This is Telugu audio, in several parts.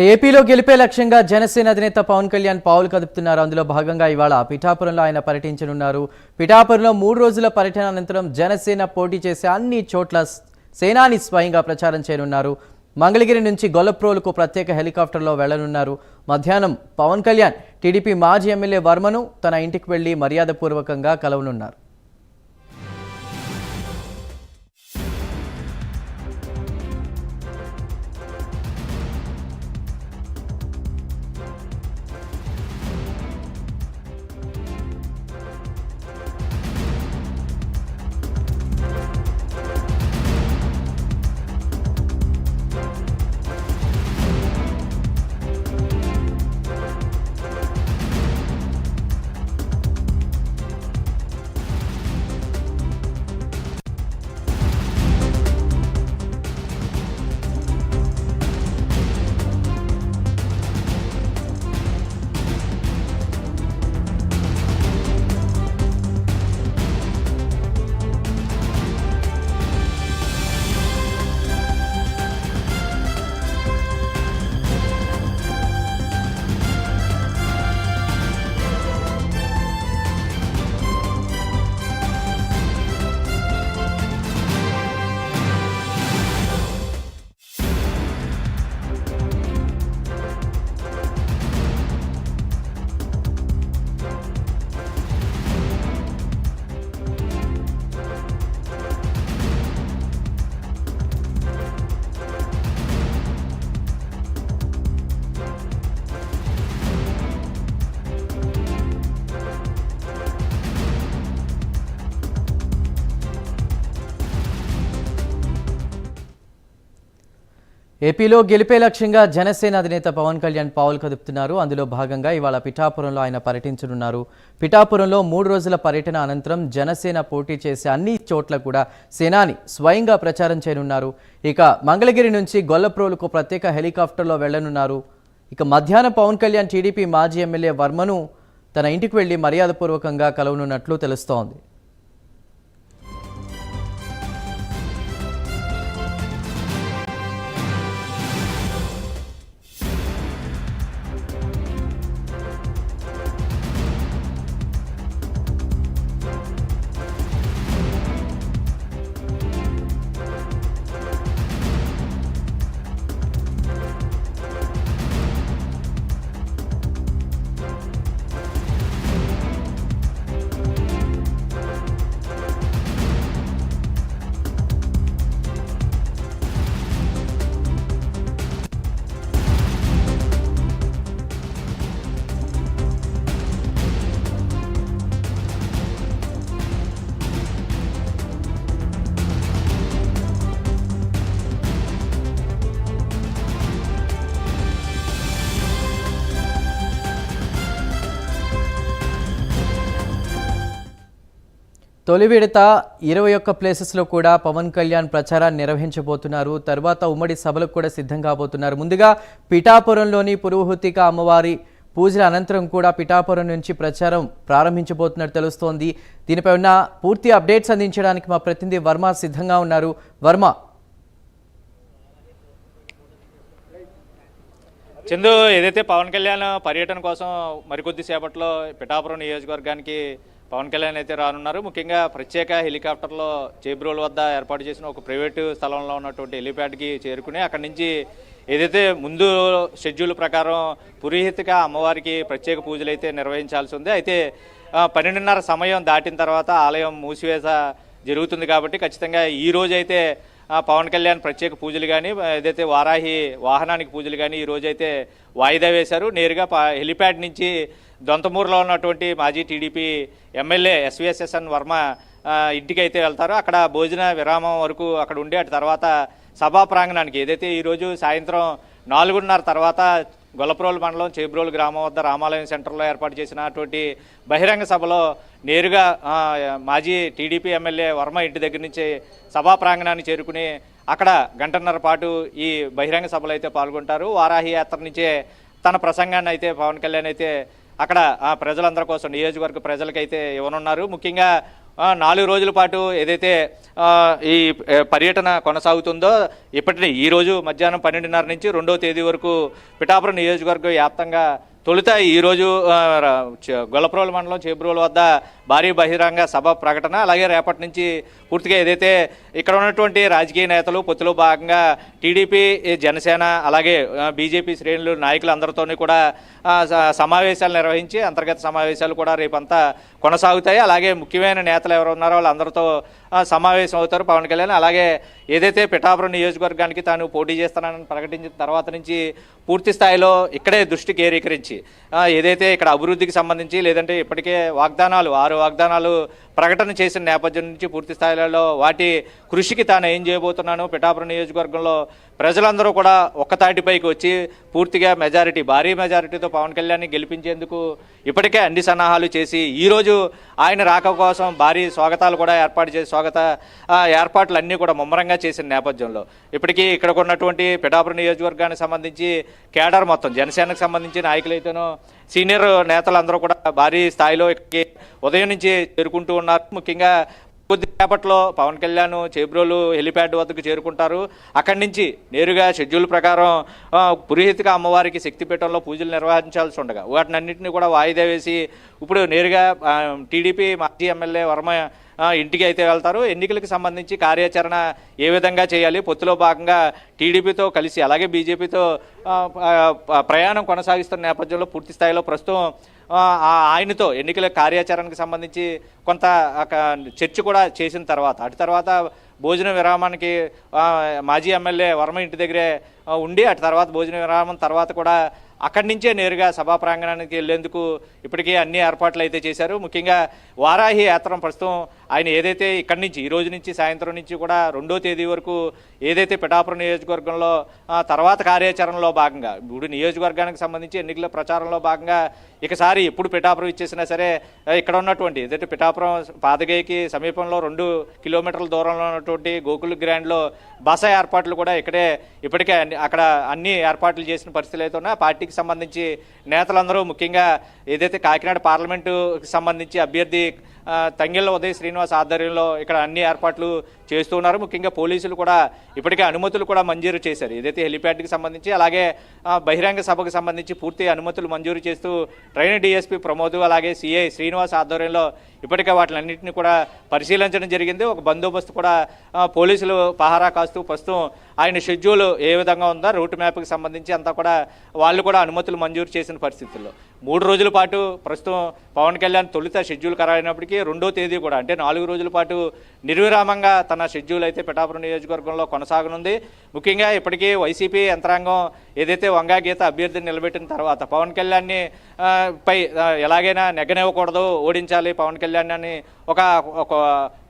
ఏపీలో గెలిపే లక్ష్యంగా జనసేన అధినేత పవన్ కళ్యాణ్ పావులు కదుపుతున్నారు. అందులో భాగంగా ఇవాళ పిఠాపురంలో ఆయన పర్యటించనున్నారు. పిఠాపురంలో 3 రోజుల పర్యటన అనంతరం జనసేన పోటీ చేసే అన్ని చోట్ల సేనాని స్వయంగా ప్రచారం చేయనున్నారు. మంగళగిరి నుంచి గొల్లప్రోలుకు ప్రత్యేక హెలికాప్టర్లో వెళ్లనున్నారు. మధ్యాహ్నం పవన్ కళ్యాణ్ టీడీపీ మాజీ ఎమ్మెల్యే వర్మను తన ఇంటికి వెళ్లి మర్యాదపూర్వకంగా కలవనున్నారు. ఏపీలో గెలిపే లక్ష్యంగా జనసేన అధినేత పవన్ కళ్యాణ్ పావులు కదుపుతున్నారు. అందులో భాగంగా ఇవాళ పిఠాపురంలో ఆయన పర్యటించనున్నారు. పిఠాపురంలో 3 రోజుల పర్యటన అనంతరం జనసేన పోటీ చేసే అన్ని చోట్ల కూడా సేనాని స్వయంగా ప్రచారం చేయనున్నారు. ఇక మంగళగిరి నుంచి గొల్లప్రోలుకు ప్రత్యేక హెలికాప్టర్లో వెళ్లనున్నారు. ఇక మధ్యాహ్నం పవన్ కళ్యాణ్ టీడీపీ మాజీ ఎమ్మెల్యే వర్మను తన ఇంటికి వెళ్లి మర్యాదపూర్వకంగా కలవనున్నట్లు తెలుస్తోంది. తొలి విడత 21 ప్లేసెస్లో కూడా పవన్ కళ్యాణ్ ప్రచారాన్ని నిర్వహించబోతున్నారు. తర్వాత ఉమ్మడి సభలకు కూడా సిద్ధం కాబోతున్నారు. ముందుగా పిఠాపురంలోని పురోహితిక అమ్మవారి పూజల అనంతరం కూడా పిఠాపురం నుంచి ప్రచారం ప్రారంభించబోతున్నట్టు తెలుస్తోంది. దీనిపై ఉన్న పూర్తి అప్డేట్స్ అందించడానికి మా ప్రతినిధి వర్మ సిద్ధంగా ఉన్నారు. వర్మ, చందు, ఏదైతే పవన్ కళ్యాణ్ పర్యటన కోసం మరికొద్ది సేపట్లో పిఠాపురం నియోజకవర్గానికి పవన్ కళ్యాణ్ అయితే రానున్నారు. ముఖ్యంగా ప్రత్యేక హెలికాప్టర్లో చేబ్రోల్ వద్ద ఏర్పాటు చేసిన ఒక ప్రైవేటు స్థలంలో ఉన్నటువంటి హెలిప్యాడ్కి చేరుకుని అక్కడి నుంచి ఏదైతే ముందు షెడ్యూల్ ప్రకారం పురోహితిక అమ్మవారికి ప్రత్యేక పూజలు అయితే నిర్వహించాల్సి ఉంది. అయితే 12:30 సమయం దాటిన తర్వాత ఆలయం మూసివేత జరుగుతుంది కాబట్టి ఖచ్చితంగా ఈ రోజు అయితే పవన్ కళ్యాణ్ ప్రత్యేక పూజలు కానీ ఏదైతే వారాహి వాహనానికి పూజలు కానీ ఈ రోజైతే వాయిదా వేశారు. నేరుగా హెలిప్యాడ్ నుంచి దొంతమూరులో ఉన్నటువంటి మాజీ టీడీపీ ఎమ్మెల్యే ఎస్విఎస్ఎస్ఎన్ వర్మ ఇంటికి అయితే వెళ్తారు. అక్కడ భోజన విరామం వరకు అక్కడ ఉండి అటు తర్వాత సభా ప్రాంగణానికి ఏదైతే ఈరోజు సాయంత్రం 4:30 తర్వాత గొల్లప్రోలు మండలం చేబ్రోలు గ్రామం వద్ద రామాలయం సెంటర్లో ఏర్పాటు చేసినటువంటి బహిరంగ సభలో నేరుగా మాజీ టీడీపీ ఎమ్మెల్యే వర్మ ఇంటి దగ్గర నుంచి సభా ప్రాంగణాన్ని చేరుకుని అక్కడ గంటన్నర పాటు ఈ బహిరంగ సభలో అయితే పాల్గొంటారు. వారాహి యాత్ర నుంచే తన ప్రసంగాన్ని అయితే పవన్ కళ్యాణ్ అయితే అక్కడ ప్రజలందరి కోసం నియోజకవర్గ ప్రజలకైతే ఇవ్వనున్నారు. ముఖ్యంగా 4 రోజుల పాటు ఏదైతే ఈ పర్యటన కొనసాగుతుందో ఈరోజు మధ్యాహ్నం 12:30 నుంచి 2వ తేదీ వరకు పిఠాపురం నియోజకవర్గ వ్యాప్తంగా తొలుత ఈరోజు గొల్లప్రోలు మండలం చేబ్రోలు వద్ద భారీ బహిరంగ సభ ప్రకటన, అలాగే రేపటి నుంచి పూర్తిగా ఏదైతే ఇక్కడ ఉన్నటువంటి రాజకీయ నేతలు పొత్తులో భాగంగా టీడీపీ, జనసేన అలాగే బీజేపీ శ్రేణులు నాయకులందరితోని కూడా సమావేశాలు నిర్వహించి అంతర్గత సమావేశాలు కూడా రేపంతా కొనసాగుతాయి. అలాగే ముఖ్యమైన నేతలు ఎవరు ఉన్నారో వాళ్ళందరితో సమావేశం అవుతారు పవన్ కళ్యాణ్. అలాగే ఏదైతే పిఠాపురం నియోజకవర్గానికి తాను పోటీ చేస్తానని ప్రకటించిన తర్వాత నుంచి పూర్తి స్థాయిలో ఇక్కడే దృష్టి కేంద్రీకరించి ఏదైతే ఇక్కడ అభివృద్ధికి సంబంధించి లేదంటే ఇప్పటికే వాగ్దానాలు 6 వాగ్దానాలు ప్రకటన చేసిన నేపథ్యం నుంచి పూర్తి స్థాయిలో వాటి కృషికి తాను ఏం చేయబోతున్నాను, పిఠాపురం నియోజకవర్గంలో ప్రజలందరూ కూడా ఒక్కతాటిపైకి వచ్చి పూర్తిగా భారీ మెజారిటీతో పవన్ కళ్యాణ్ని గెలిపించేందుకు ఇప్పటికే అన్ని సన్నాహాలు చేసి ఈరోజు ఆయన రాక కోసం భారీ స్వాగతాలు కూడా ఏర్పాట్లు అన్నీ కూడా ముమ్మరంగా చేసిన నేపథ్యంలో ఇప్పటికీ ఇక్కడ ఉన్నటువంటి పిఠాపురం నియోజకవర్గానికి సంబంధించి కేడర్ మొత్తం జనసేనకు సంబంధించి నాయకులైతేనో సీనియర్ నేతలందరూ కూడా భారీ స్థాయిలో ఇక్కడికి ఉదయం నుంచి చేరుకుంటూ ఉన్నారు. ముఖ్యంగా కొద్దిసేపట్లో పవన్ కళ్యాణ్ చేబ్రోలు హెలిప్యాడ్ వద్దకు చేరుకుంటారు. అక్కడి నుంచి నేరుగా షెడ్యూల్ ప్రకారం పురోహితిక అమ్మవారికి శక్తిపీఠంలో పూజలు నిర్వహించాల్సి ఉండగా వాటినన్నింటినీ కూడా వాయిదా వేసి ఇప్పుడు నేరుగా టీడీపీ మాజీ ఎమ్మెల్యే వర్మ ఇంటికి అయితే వెళ్తారు. ఎన్నికలకు సంబంధించి కార్యాచరణ ఏ విధంగా చేయాలి, పొత్తులో భాగంగా టీడీపీతో కలిసి అలాగే బీజేపీతో ప్రయాణం కొనసాగిస్తున్న నేపథ్యంలో పూర్తి స్థాయిలో ప్రస్తుతం ఆయనతో ఎన్నికల కార్యాచరణకు సంబంధించి కొంత చర్చ కూడా చేసిన తర్వాత అటు తర్వాత భోజన విరామానికి మాజీ ఎమ్మెల్యే వర్మ ఇంటి దగ్గరే ఉండి అటు తర్వాత భోజన విరామం తర్వాత కూడా అక్కడి నుంచే నేరుగా సభా ప్రాంగణానికి వెళ్లేందుకు ఇప్పటికే అన్ని ఏర్పాట్లు అయితే చేశారు. ముఖ్యంగా వారాహి యాత్ర ప్రస్తుతం ఆయన ఏదైతే ఇక్కడి నుంచి ఈ రోజు నుంచి సాయంత్రం నుంచి కూడా 2వ తేదీ వరకు ఏదైతే పిఠాపురం నియోజకవర్గంలో తర్వాత కార్యాచరణలో భాగంగా ఇప్పుడు నియోజకవర్గానికి సంబంధించి ఎన్నికల ప్రచారంలో భాగంగా ఇకసారి ఎప్పుడు పిఠాపురం ఇచ్చేసినా సరే ఇక్కడ ఉన్నటువంటి ఏదైతే పిఠాపురం పాదగేకి సమీపంలో 2 కిలోమీటర్ల దూరంలో ఉన్నటువంటి గోకుల్ గ్రాండ్లో బస ఏర్పాట్లు కూడా ఇప్పటికే అక్కడ అన్ని ఏర్పాట్లు చేసిన పరిస్థితులు అయితే ఉన్నాయి. పార్టీకి సంబంధించి నేతలందరూ ముఖ్యంగా ఏదైతే కాకినాడ పార్లమెంటుకి సంబంధించి అభ్యర్థి తంగెళ్ళ ఉదయ్ శ్రీనివాస్ ఆధ్వర్యంలో ఇక్కడ అన్ని ఏర్పాట్లు చేస్తున్నారు. ముఖ్యంగా పోలీసులు కూడా ఇప్పటికే అనుమతులు కూడా మంజూరు చేశారు. ఏదైతే హెలిప్యాడ్కి సంబంధించి అలాగే బహిరంగ సభకు సంబంధించి పూర్తి అనుమతులు మంజూరు చేస్తూ ట్రైన్ డీఎస్పీ ప్రమోద్ అలాగే సిఐ శ్రీనివాస్ ఆధ్వర్యంలో ఇప్పటికే వాటిలన్నింటినీ కూడా పరిశీలించడం జరిగింది. ఒక బందోబస్తు కూడా పోలీసులు పహారా కాస్తూ ప్రస్తుతం ఆయన షెడ్యూల్ ఏ విధంగా ఉందో రూట్ మ్యాప్కి సంబంధించి అంతా కూడా వాళ్ళు కూడా అనుమతులు మంజూరు చేసిన పరిస్థితుల్లో 3 రోజుల పాటు ప్రస్తుతం పవన్ కళ్యాణ్ తొలుత షెడ్యూల్ ఖరారైనప్పటికీ 2వ తేదీ కూడా అంటే 4 రోజుల పాటు నిర్విరామంగా తన షెడ్యూల్ అయితే పిఠాపురం నియోజకవర్గంలో కొనసాగనుంది. ముఖ్యంగా ఇప్పటికీ వైసీపీ యంత్రాంగం ఏదైతే వంగా గీత అభ్యర్థిని నిలబెట్టిన తర్వాత పవన్ కళ్యాణ్ని పై ఎలాగైనా నెగ్గనివ్వకూడదు, ఓడించాలి పవన్ కళ్యాణ్ అని ఒక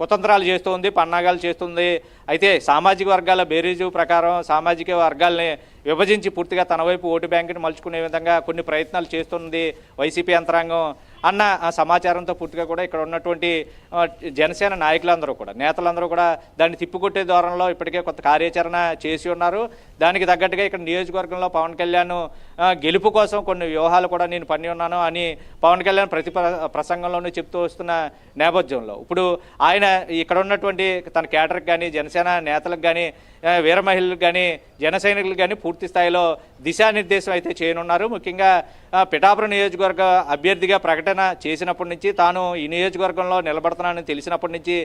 కుతంత్రాలు చేస్తుంది, పన్నాగాలు చేస్తుంది. అయితే సామాజిక వర్గాల బేరీజు ప్రకారం సామాజిక వర్గాల్ని విభజించి పూర్తిగా తన వైపు ఓటు బ్యాంకుని మలుచుకునే విధంగా కొన్ని ప్రయత్నాలు చేస్తుంది వైసీపీ యంత్రాంగం అన్న సమాచారంతో పూర్తిగా కూడా ఇక్కడ ఉన్నటువంటి జనసేన నాయకులందరూ కూడా నేతలందరూ కూడా దాన్ని తిప్పికొట్టే ధోరణిలో ఇప్పటికే కొంత కార్యాచరణ చేసి ఉన్నారు. దానికి తగ్గట్టుగా ఇక్కడ నియోజకవర్గంలో పవన్ కళ్యాణ్ గెలుపు కోసం కొన్ని వ్యూహాలు కూడా నేను పని ఉన్నాను అని పవన్ కళ్యాణ్ ప్రతి ప్రసంగంలోనూ చెప్తూ వస్తున్న నేపథ్యంలో ఇప్పుడు ఆయన ఇక్కడ ఉన్నటువంటి తన కేడర్కి కానీ జనసేన నేతలకు కానీ వీర మహిళలకు కానీ జన సైనికులకు కానీ పూర్తి స్థాయిలో దిశానిర్దేశం అయితే చేయనున్నారు. ముఖ్యంగా పిఠాపురం నియోజకవర్గ అభ్యర్థిగా ప్రకటన చేసినప్పటి నుంచి తాను ఈ నియోజకవర్గంలో నిలబడుతున్నానని తెలిసినప్పటి నుంచి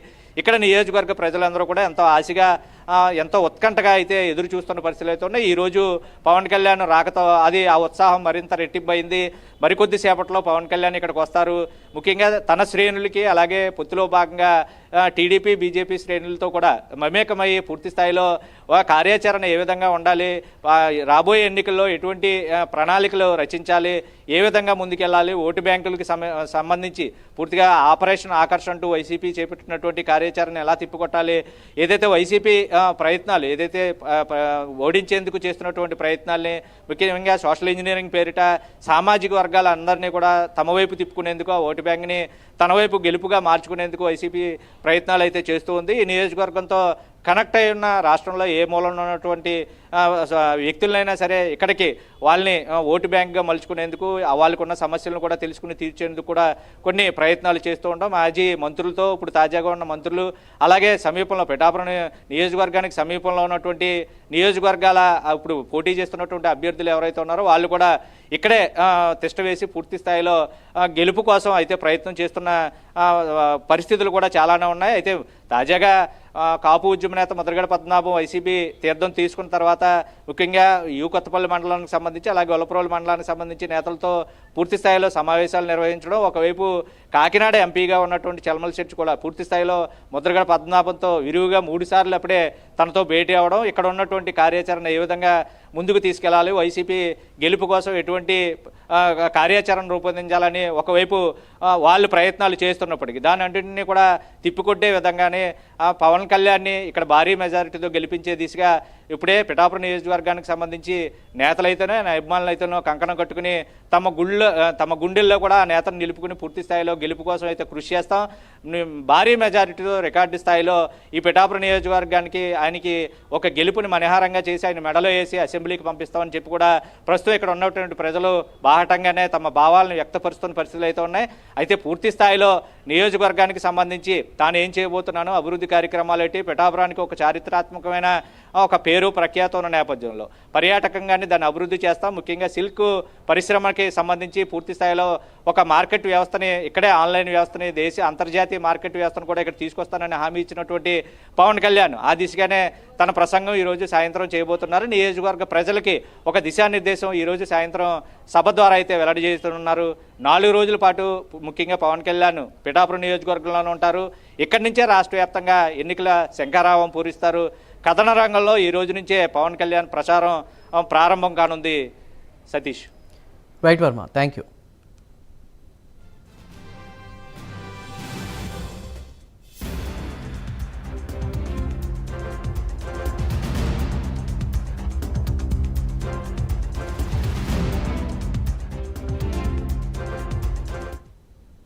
ఇక్కడ నియోజకవర్గ ప్రజలందరూ కూడా ఎంతో ఆశగా ఎంతో ఉత్కంఠగా అయితే ఎదురు చూస్తున్న పరిస్థితులు అయితే ఉన్నాయి. ఈరోజు పవన్ కళ్యాణ్ రాకతో ఆ ఉత్సాహం మరింత రెట్టింపైంది. మరికొద్ది సేపట్లో పవన్ కళ్యాణ్ ఇక్కడికి వస్తారు. ముఖ్యంగా తన శ్రేణులకి అలాగే పొత్తులో భాగంగా టీడీపీ బీజేపీ శ్రేణులతో కూడా మమేకమై పూర్తి స్థాయిలో కార్యాచరణ ఏ విధంగా ఉండాలి, రాబోయే ఎన్నికల్లో ఎటువంటి ప్రణాళికలు రచించాలి, ఏ విధంగా ముందుకెళ్ళాలి, ఓటు బ్యాంకులకి సంబంధించి పూర్తిగా ఆపరేషన్ ఆకర్షణ అంటూ వైసీపీ చేపట్టినటువంటి కార్యాచరణ ఎలా తిప్పికొట్టాలి, ఏదైతే వైసీపీ ప్రయత్నాలు ఏదైతే ఓడించేందుకు చేస్తున్నటువంటి ప్రయత్నాల్ని ముఖ్యంగా సోషల్ ఇంజనీరింగ్ పేరిట సామాజిక వర్గాల అందరినీ కూడా తమ వైపు తిప్పుకునేందుకు ఆ ఓటు బ్యాంక్ని తన వైపు గెలుపుగా మార్చుకునేందుకు వైసీపీ ప్రయత్నాలు అయితే చేస్తూ ఉంది. ఈ నియోజకవర్గంతో కనెక్ట్ అయి ఉన్న రాష్ట్రంలో ఏ మూలంలో ఉన్నటువంటి వ్యక్తులైనా సరే ఇక్కడికి వాళ్ళని ఓటు బ్యాంక్గా మలుచుకునేందుకు వాళ్ళకున్న సమస్యలను కూడా తెలుసుకుని తీర్చేందుకు కూడా కొన్ని ప్రయత్నాలు చేస్తూ ఉంటాం. మాజీ మంత్రులతో ఇప్పుడు తాజాగా ఉన్న మంత్రులు, అలాగే సమీపంలో పిఠాపురం నియోజకవర్గానికి సమీపంలో ఉన్నటువంటి నియోజకవర్గాల ఇప్పుడు పోటీ చేస్తున్నటువంటి అభ్యర్థులు ఎవరైతే ఉన్నారో వాళ్ళు కూడా ఇక్కడే తిష్ట వేసి పూర్తి స్థాయిలో గెలుపు కోసం అయితే ప్రయత్నం చేస్తున్న పరిస్థితులు కూడా చాలానే ఉన్నాయి. అయితే తాజాగా కాపు ఉద్యమ నేత ముద్రగడ పద్మనాభం వైసీపీ తీర్థం తీసుకున్న తర్వాత ముఖ్యంగా కొత్తపల్లి మండలానికి సంబంధించి అలాగే ఒలప్రోలు మండలానికి సంబంధించి నేతలతో పూర్తి స్థాయిలో సమావేశాలు నిర్వహించడం, ఒకవైపు కాకినాడ ఎంపీగా ఉన్నటువంటి చల్మల శెట్టి కూడా పూర్తి స్థాయిలో ముద్రగడ పద్మనాభంతో విరివిగా 3 సార్లు అప్పుడే తనతో భేటీ అవ్వడం, ఇక్కడ ఉన్నటువంటి కార్యాచరణ ఏ విధంగా ముందుకు తీసుకెళ్లాలి, వైసీపీ గెలుపు కోసం ఎటువంటి కార్యాచరణ రూపొందించాలని ఒకవైపు వాళ్ళు ప్రయత్నాలు చేస్తున్నప్పటికీ దాని అన్నింటినీ కూడా తిప్పికొట్టే విధంగానే పవన్ కళ్యాణ్ని ఇక్కడ భారీ మెజారిటీతో గెలిపించే దిశగా ఇప్పుడే పిఠాపురం నియోజకవర్గానికి సంబంధించి నేతలైతేనే అభిమానులు అయితేనో కంకణం కట్టుకుని తమ గుండెల్లో కూడా ఆ నేతను నిలుపుకుని పూర్తి స్థాయిలో గెలుపు కోసం అయితే కృషి చేస్తాం. భారీ మెజారిటీతో రికార్డు స్థాయిలో ఈ పిఠాపురం నియోజకవర్గానికి ఆయనకి ఒక గెలుపుని మనహారంగా చేసి ఆయన మెడలో వేసి అసెంబ్లీకి పంపిస్తామని చెప్పి కూడా ప్రస్తుతం ఇక్కడ ఉన్నటువంటి ప్రజలు బాహటంగానే తమ భావాలను వ్యక్తపరుస్తున్న పరిస్థితులు అయితే ఉన్నాయి. అయితే పూర్తి స్థాయిలో నియోజకవర్గానికి సంబంధించి తాను ఏం చేయబోతున్నానో అభివృద్ధి కార్యక్రమాలు ఏంటి, పిఠాపురానికి ఒక చారిత్రాత్మకమైన ఒక పేరు ప్రఖ్యాతం ఉన్న నేపథ్యంలో పర్యాటకంగానే దాన్ని అభివృద్ధి చేస్తాం. ముఖ్యంగా సిల్క్ పరిశ్రమకి సంబంధించి పూర్తి స్థాయిలో ఒక మార్కెట్ వ్యవస్థని ఇక్కడే ఆన్లైన్ వ్యవస్థని అంతర్జాతీయ మార్కెట్ వ్యవస్థను కూడా ఇక్కడ తీసుకొస్తానని హామీ ఇచ్చినటువంటి పవన్ కళ్యాణ్ ఆ దిశగానే తన ప్రసంగం ఈరోజు సాయంత్రం చేయబోతున్నారు. నియోజకవర్గ ప్రజలకి ఒక దిశానిర్దేశం ఈరోజు సాయంత్రం సభ ద్వారా అయితే వెల్లడి చేస్తున్నారు. 4 రోజుల పాటు ముఖ్యంగా పవన్ కళ్యాణ్ పిఠాపురం నియోజకవర్గంలోనే ఉంటారు. ఇక్కడి నుంచే రాష్ట్ర వ్యాప్తంగా ఎన్నికల శంఖారావం పూరిస్తారు. కథన రంగంలో ఈ రోజు నుంచే పవన్ కళ్యాణ్ ప్రచారం ప్రారంభం కానుంది. Satish. Right Varma, thank you.